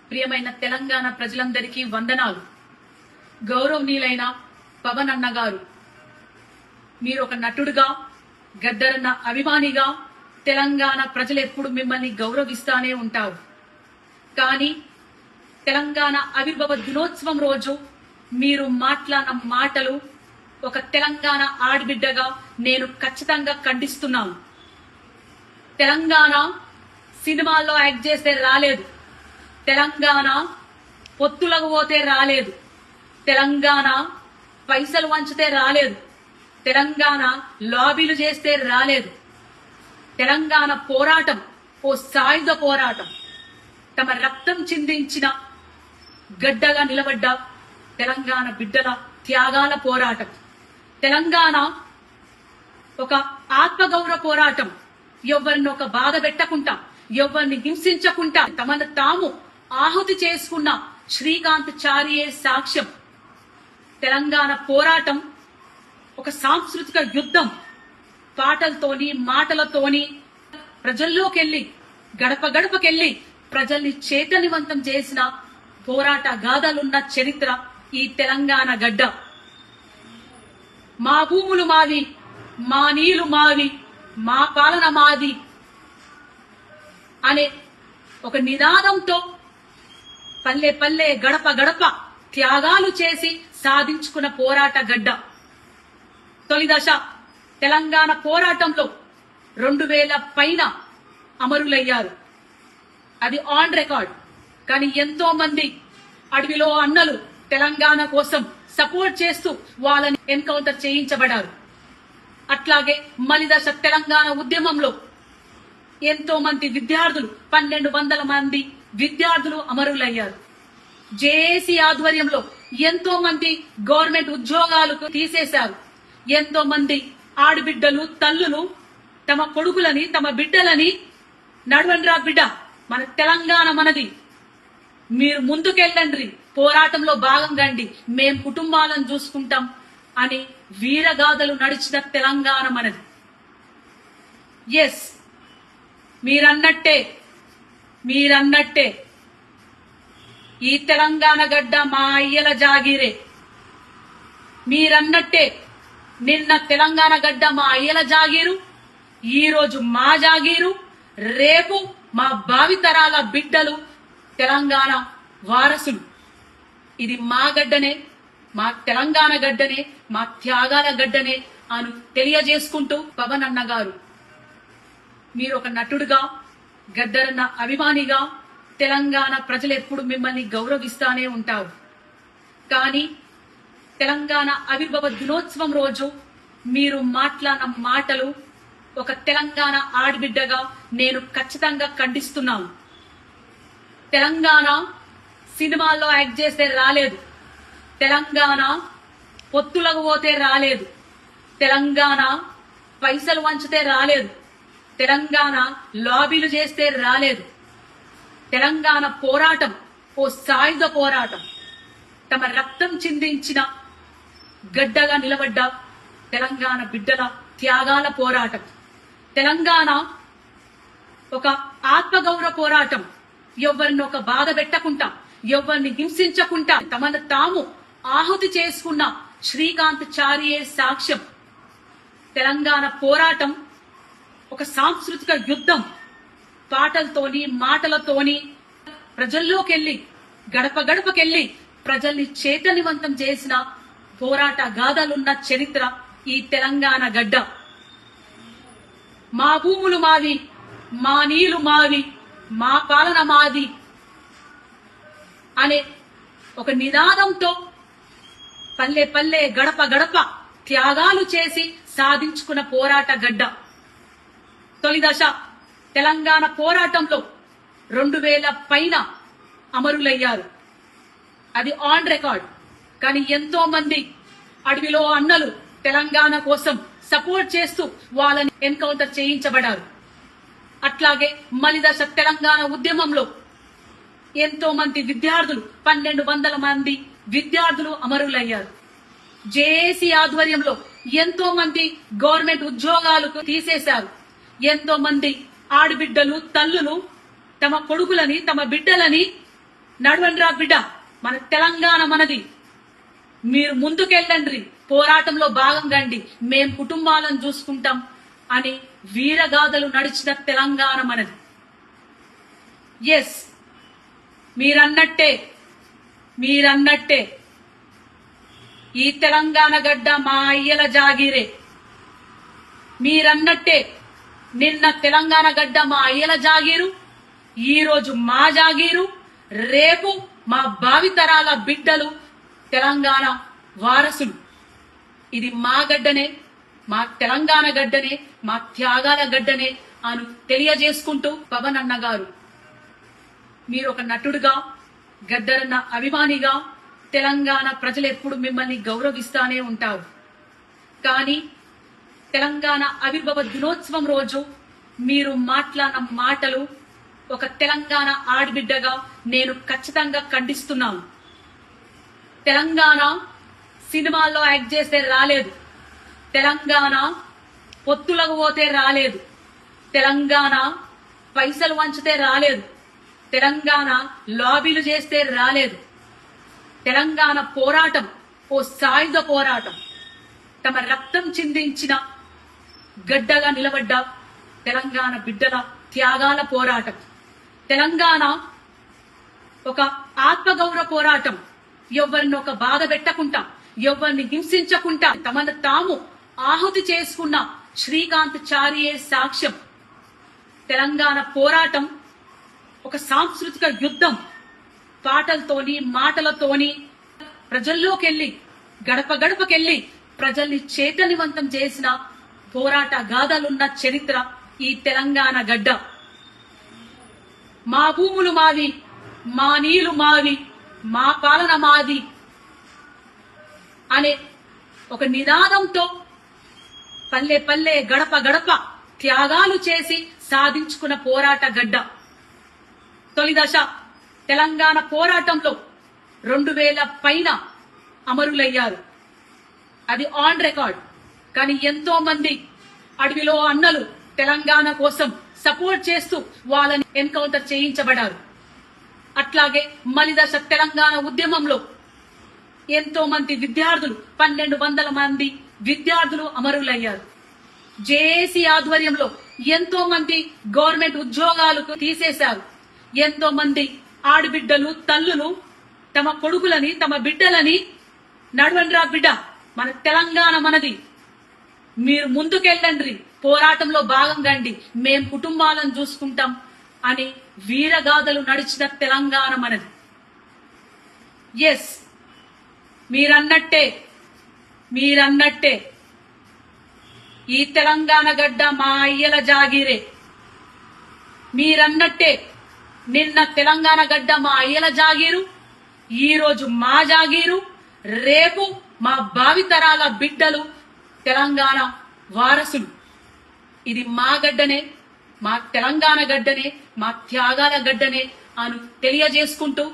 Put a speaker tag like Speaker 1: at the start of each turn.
Speaker 1: ప్రియమైన తెలంగాణ ప్రజలందరికీ వందనాలు. గౌరవనీయులైన పవన్ అన్న గారు, మీరు ఒక నటుడుగా, గద్దరన్న అభిమానిగా తెలంగాణ ప్రజలు ఎప్పుడు మిమ్మల్ని గౌరవిస్తానే ఉంటారు. కానీ తెలంగాణ ఆవిర్భావ దినోత్సవం రోజు మీరు మాట్లాడిన మాటలు ఒక తెలంగాణ ఆడబిడ్డగా నేను ఖచ్చితంగా ఖండిస్తున్నాను. తెలంగాణ సినిమాల్లో యాక్ట్ చేస్తే రాలేదు, తెలంగాణ పొత్తులకు పోతే రాలేదు, తెలంగాణ పైసలు వంచితే రాలేదు, తెలంగాణ లాబీలు చేస్తే రాలేదు. తెలంగాణ పోరాటం ఓ సాయుధ పోరాటం. తమ రక్తం చిందించిన గడ్డగా నిలబడ్డ తెలంగాణ బిడ్డల త్యాగాల పోరాటం. తెలంగాణ ఒక ఆత్మగౌరవ పోరాటం. ఎవరిని ఒక బాధ పెట్టకుండా, ఎవరిని హింసించకుండా తమను తాము ఆహుతి చేసుకున్న శ్రీకాంత్ చారియే సాక్ష్యం. తెలంగాణ పోరాటం ఒక సాంస్కృతిక యుద్ధం. పాటలతోని, మాటలతోని ప్రజల్లోకెళ్లి, గడప గడపకెళ్లి ప్రజల్ని చైతన్యవంతం చేసిన పోరాట గాథలున్న చరిత్ర ఈ తెలంగాణ గడ్డ. మా భూములు మావి, మా నీళ్లు మావి, మా పాలన మాది అనే ఒక నినాదంతో పల్లె పల్లె, గడప గడప త్యాగాలు చేసి సాధించుకున్న పోరాట గడ్డ. తొలి దశ తెలంగాణ పోరాటంలో 2000 పైన అమరులయ్యారు. అది ఆన్ రికార్డ్. కానీ ఎంతో మంది అడవిలో అన్నలు తెలంగాణ కోసం సపోర్ట్ చేస్తూ వాళ్ళని ఎన్కౌంటర్ చేయించబడ్డారు. అట్లాగే మలిదశ తెలంగాణ ఉద్యమంలో ఎంతో మంది విద్యార్థులు, 1200 మంది విద్యార్థులు అమరులయ్యారు. జేఏసీ ఆధ్వర్యంలో ఎంతో మంది గవర్నమెంట్ ఉద్యోగాలకు తీసేశారు. ఎంతో మంది ఆడబిడ్డలు, తల్లులు తమ కొడుకులని, తమ బిడ్డలని నడవండ్రా బిడ్డ, మన తెలంగాణ మనది, మీరు ముందుకెళ్ళండి, పోరాటంలో భాగం కండి, మేం కుటుంబాలను చూసుకుంటాం అని వీరగాథలు నడిచిన తెలంగాణ మనది. ఎస్, మీరన్నట్టే ఈ తెలంగాణ గడ్డ మా అయ్యల జాగీరే. మీరన్నట్టే నిన్న తెలంగాణ గడ్డ మా అయ్యల జాగీరు, ఈ రోజు మా జాగీరు, రేపు మా భావితరాల బిడ్డలు తెలంగాణ వారసులు. ఇది మా గడ్డనే, మా తెలంగాణ గడ్డనే, మా త్యాగాల గడ్డనే అని తెలియజేసుకుంటూ పవన్ అన్న గారు, మీరు ఒక నటుడుగా, గద్దరన్న అభిమానిగా తెలంగాణ ప్రజలు ఎప్పుడు మిమ్మల్ని గౌరవిస్తానే ఉంటారు. కానీ తెలంగాణ ఆవిర్భావ దినోత్సవం రోజు మీరు మాట్లాడిన మాటలు ఒక తెలంగాణ ఆడబిడ్డగా నేను ఖచ్చితంగా ఖండిస్తున్నాను. తెలంగాణ సినిమాల్లో యాక్ట్ చేస్తే రాలేదు, తెలంగాణ పొత్తులకు పోతే రాలేదు, తెలంగాణ పైసలు వంచితే రాలేదు, తెలంగాణ లాబీలు చేస్తే రాలేదు. తెలంగాణ పోరాటం ఓ సాయుధ పోరాటం. తమ రక్తం చిందించిన గడ్డగా నిలబడ్డ తెలంగాణ బిడ్డల త్యాగాల పోరాటం. తెలంగాణ ఒక ఆత్మగౌరవ పోరాటం. ఎవరిని ఒక బాధ పెట్టకుండా, ఎవరిని హింసించకుండా తమను తాము ఆహుతి చేసుకున్న శ్రీకాంత్ చారియే సాక్ష్యం. తెలంగాణ పోరాటం ఒక సాంస్కృతిక యుద్ధం. పాటలతోని, మాటలతోని ప్రజల్లోకెళ్లి, గడప గడపకెళ్లి ప్రజల్ని చైతన్యవంతం చేసిన పోరాట గాథలున్న చరిత్ర ఈ తెలంగాణ గడ్డ. మా భూములు మావి, మా నీళ్లు మావి, మా పాలన మాది అనే ఒక నినాదంతో పల్లె పల్లె, గడప గడప త్యాగాలు చేసి సాధించుకున్న పోరాట గడ్డ. తొలి దశ తెలంగాణ పోరాటంలో 2000 పైన అమరులయ్యారు. అది ఆన్ రికార్డ్. కానీ ఎంతో మంది అడవిలో అన్నలు తెలంగాణ కోసం సపోర్ట్ చేస్తూ వాళ్ళని ఎన్కౌంటర్ చేయించబడ్డారు. అట్లాగే మలిదశ తెలంగాణ ఉద్యమంలో ఎంతో మంది విద్యార్థులు, 1200 మంది విద్యార్థులు అమరులయ్యారు. జేఏసీ ఆధ్వర్యంలో ఎంతో మంది గవర్నమెంట్ ఉద్యోగాలకు తీసేశారు. ఎంతో మంది ఆడబిడ్డలు, తల్లులు తమ కొడుకులని, తమ బిడ్డలని నడవండిరా బిడ్డ, మన తెలంగాణ మనది, మీరు ముందుకెళ్ళండి, పోరాటంలో భాగం రండి, మేం కుటుంబాలను చూసుకుంటాం అని వీరగాథలు నడిచిన తెలంగాణ మనది. ఎస్, మీరన్నట్టే ఈ తెలంగాణ గడ్డ మా అయ్యల జాగీరే. మీరన్నట్టే నిన్న తెలంగాణ గడ్డ మా అయ్యల జాగీరు, ఈ రోజు మా జాగీరు, రేపు మా భావితరాల బిడ్డలు తెలంగాణ వారసులు. ఇది మా గడ్డనే, మా తెలంగాణ గడ్డనే, మా త్యాగాల గడ్డనే అని తెలియజేసుకుంటూ, పవన్ అన్న గారు, మీరు ఒక నటుడుగా, గద్దరన్న అభిమానిగా తెలంగాణ ప్రజలు ఎప్పుడు మిమ్మల్ని గౌరవిస్తానే ఉంటారు. కానీ తెలంగాణ ఆవిర్భావ దినోత్సవం రోజు మీరు మాట్లాడిన మాటలు ఒక తెలంగాణ ఆడబిడ్డగా నేను ఖచ్చితంగా ఖండిస్తున్నాను. తెలంగాణ సినిమాల్లో యాక్ట్ చేస్తే రాలేదు, తెలంగాణ పొత్తులకు పోతే రాలేదు, తెలంగాణ పైసలు వంచితే రాలేదు, తెలంగాణ లాబీలు చేస్తే రాలేదు. తెలంగాణ పోరాటం ఓ సాయుధ పోరాటం, తమ రక్తం చిందించిన గడ్డగా నిలబడ్డ తెలంగాణ బిడ్డల త్యాగాల పోరాటం. తెలంగాణ ఒక ఆత్మగౌరవ పోరాటం. ఎవరిని ఒక బాధ పెట్టకుండా, ఎవరిని హింసించకుండా తమను తాము ఆహుతి చేసుకున్న శ్రీకాంత్ చారియే సాక్ష్యం. తెలంగాణ పోరాటం ఒక సాంస్కృతిక యుద్ధం. పాటలతోని, మాటలతోని ప్రజల్లోకెళ్ళి, గడప గడపకెళ్ళి ప్రజల్ని చైతన్యవంతం చేసిన పోరాట గాథలున్న చరిత్ర ఈ తెలంగాణ గడ్డ. మా భూములు మావి, మా నీళ్లు మావి, మా పాలన మాది అనే ఒక నినాదంతో పల్లె పల్లె, గడప గడప త్యాగాలు చేసి సాధించుకున్న పోరాట గడ్డ. తొలి దశ తెలంగాణ పోరాటంలో 2000 పైన అమరులయ్యారు, అది ఆన్ రికార్డ్. కానీ ఎంతో మంది అడవిలో అన్నలు తెలంగాణ కోసం సపోర్ట్ చేస్తూ వాళ్ళని ఎన్కౌంటర్ చేయించబడ్డారు. అట్లాగే మలిదశ తెలంగాణ ఉద్యమంలో ఎంతో మంది విద్యార్థులు, 1200 మంది విద్యార్థులు అమరులయ్యారు. జేఏసీ ఆధ్వర్యంలో ఎంతో మంది గవర్నమెంట్ ఉద్యోగాలు తీసేశారు. ఎంతో మంది ఆడబిడ్డలు, తల్లులు తమ కొడుకులని, తమ బిడ్డలని నడవండిరా బిడ్డ, మన తెలంగాణ మనది, మీరు ముందుకెళ్ళండి, పోరాటంలో భాగం రండి, మేం కుటుంబాలను చూసుకుంటాం అని వీరగాథలు నడిచిన తెలంగాణ మనది. ఎస్, మీరన్నట్టే ఈ తెలంగాణ గడ్డ మా అయ్యల జాగీరే. మీరన్నట్టే నిన్న తెలంగాణ గడ్డ మా అయ్యల జాగీరు, ఈ రోజు మా జాగీరు, రేపు మా భావితరాల బిడ్డలు తెలంగాణ వారసులు. ఇది మా గడ్డనే, మా తెలంగాణ గడ్డనే, మా త్యాగాల గడ్డనే అని తెలియజేసుకుంటూ